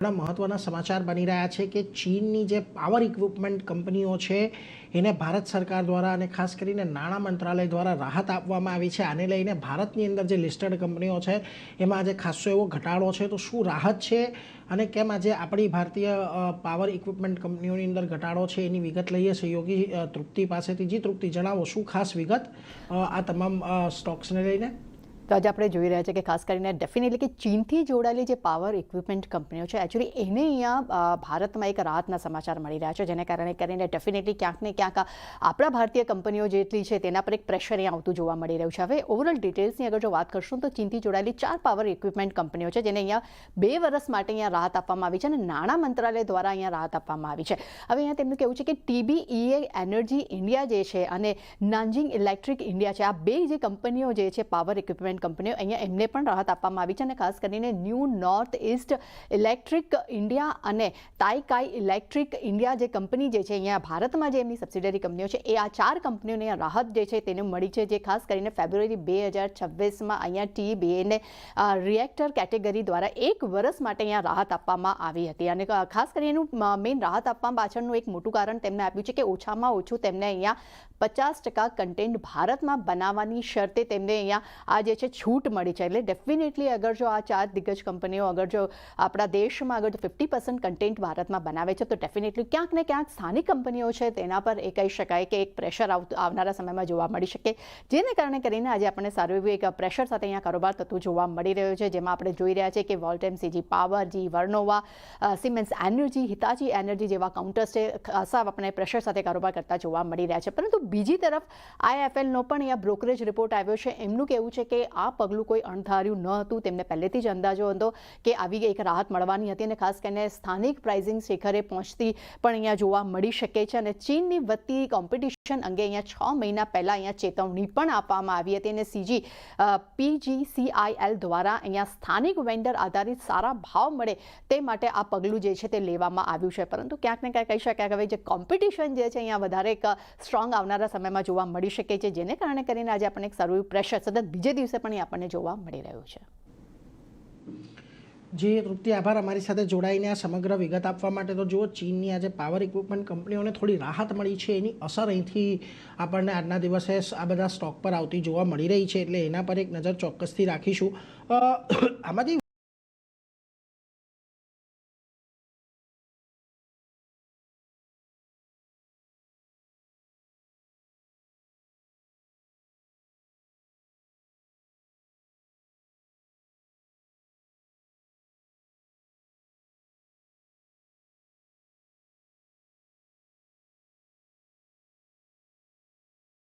મહત્વના સમાચાર બની રહ્યા છે કે ચીનની જે પાવર ઇક્વિપમેન્ટ કંપનીઓ છે એને ભારત સરકાર દ્વારા અને ખાસ કરીને નાણાં મંત્રાલય દ્વારા રાહત આપવામાં આવી છે। આને લઈને ભારતની અંદર જે લિસ્ટેડ કંપનીઓ છે એમાં આજે ખાસો એવો ઘટાડો છે, તો શું રાહત છે અને કેમ આજે આપણી ભારતીય પાવર ઇક્વિપમેન્ટ કંપનીઓની અંદર ઘટાડો છે એની વિગત લઈએ સહયોગી તૃપ્તિ પાસેથી। જી તૃપ્તિ, જણાવો શું ખાસ વિગત આ તમામ સ્ટોક્સને લઈને? તો આજે આપણે જોઈ રહ્યા છીએ કે ખાસ કરીને ડેફિનેટલી કે ચીનથી જોડાયેલી જે પાવર ઇક્વિપમેન્ટ કંપનીઓ છે એકચ્યુઅલી એને અહીંયા ભારતમાં એક રાહતના સમાચાર મળી રહ્યા છે, જેને કારણે કરીને ડેફિનેટલી ક્યાંક ને ક્યાંક આપણા ભારતીય કંપનીઓ જેટલી છે તેના પર એક પ્રેશર અહીંયા આવતું જોવા મળી રહ્યું છે। હવે ઓવરઓલ ડિટેલ્સની અગર જો વાત કરશું તો ચીનથી જોડાયેલી 4 પાવર ઇક્વિપમેન્ટ કંપનીઓ છે જેને અહીંયા 2 વર્ષ માટે અહીંયા રાહત આપવામાં આવી છે અને નાણાં મંત્રાલય દ્વારા અહીંયા રાહત આપવામાં આવી છે। હવે અહીંયા તેમનું કહેવું છે કે TBEA એનર્જી ઇન્ડિયા જે છે અને નાન્જિંગ ઇલેક્ટ્રિક ઇન્ડિયા છે, આ બે જે કંપનીઓ જે છે પાવર ઇક્વિપમેન્ટ કંપનીઓ અહીંયા એમને પણ રાહત આપવામાં આવી છે અને ખાસ કરીને new north east electric India અને તાઇકાઈ ઇલેક્ટ્રિક ઇન્ડિયા જે કંપની જે છે અહીંયા ભારતમાં જે એમની સબસિડરી કંપનીઓ છે એ આ 4 કંપનીઓને રાહત જે છે તેને મળી છે, જે ખાસ કરીને ફેબ્રુઆરી 2026માં અહીંયા TBEA ને રિએક્ટર કેટેગરી દ્વારા 1 વર્ષ માટે અહીંયા રાહત આપવામાં આવી હતી અને ખાસ કરીને એનું મેઇન રાહત આપવા પાછળનું એક મોટું કારણ તેમને આપ્યું છે કે ઓછામાં ઓછું તેમને અહીંયા 50% કન્ટેન્ટ ભારતમાં બનાવવાની શરતે તેમને અહીંયા આ જે છે છૂટ મળી છે। એટલે ડેફિનેટલી અગર જો આ 4 દિગ્ગજ કંપનીઓ અગર જો આપણા દેશમાં અગર જો 50% કન્ટેન્ટ ભારતમાં બનાવે છે તો ડેફિનેટલી ક્યાંક ને ક્યાંક સ્થાનિક કંપનીઓ છે તેના પર એ કહી શકાય કે એક પ્રેશર આવનારા સમયમાં જોવા મળી શકે, જેને કારણે કરીને આજે આપણને સારું એવું એક પ્રેશર સાથે અહીંયા કારોબાર થતું જોવા મળી રહ્યું છે, જેમાં આપણે જોઈ રહ્યા છીએ કે વોલ્ટેમ, CG પાવર, જી વર્નોવા, સિમેન્સ એનર્જી, હિતાચી એનર્જી જેવા કાઉન્ટર્સ છે ખાસા આપણે પ્રેશર સાથે કારોબાર કરતા જોવા મળી રહ્યા છે। પરંતુ બીજી તરફ IIFLનો પણ અહીંયા બ્રોકરેજ રિપોર્ટ આવ્યો છે, એમનું કહેવું છે કે આ પગલું કોઈ અણધાર્યું ન હતું, તેમને પહેલેથી જ અંદાજો હતો કે આવી એક રાહત મળવાની હતી અને ખાસ કરીને સ્થાનિક પ્રાઇઝિંગ શિખરે પહોંચતી પણ અહીંયા જોવા મળી શકે છે અને ચીનની વધતી કોમ્પિટિશન અંગે અહીંયા 6 મહિના પહેલાં અહીંયા ચેતવણી પણ આપવામાં આવી હતી અને PGCIL દ્વારા અહીંયા સ્થાનિક વેન્ડર આધારિત સારા ભાવ મળે તે માટે આ પગલું જે છે તે લેવામાં આવ્યું છે। પરંતુ ક્યાંક ને ક્યાંક કહી શકાય કે હવે જે કોમ્પિટિશન જે છે અહીંયા વધારે એક સ્ટ્રોંગ આવનારા સમયમાં જોવા મળી શકે છે, જેને કારણે કરીને આજે આપણને એક સારું પ્રેશર સતત બીજે દિવસે પણ આપણને જોવા મળી રહ્યું છે। જી તૃપ્તિ, આભાર અમારી સાથે જોડાઈને આ સમગ્ર વિગત આપવા માટે। તો જુઓ, ચીનની આજે પાવર ઇક્વિપમેન્ટ કંપનીઓને થોડી રાહત મળી છે, એની અસર અહીંથી આપણને આજના દિવસે આ બધા સ્ટોક પર આવતી જોવા મળી રહી છે, એટલે એના પર એક નજર ચોક્કસથી રાખીશું। આમાંથી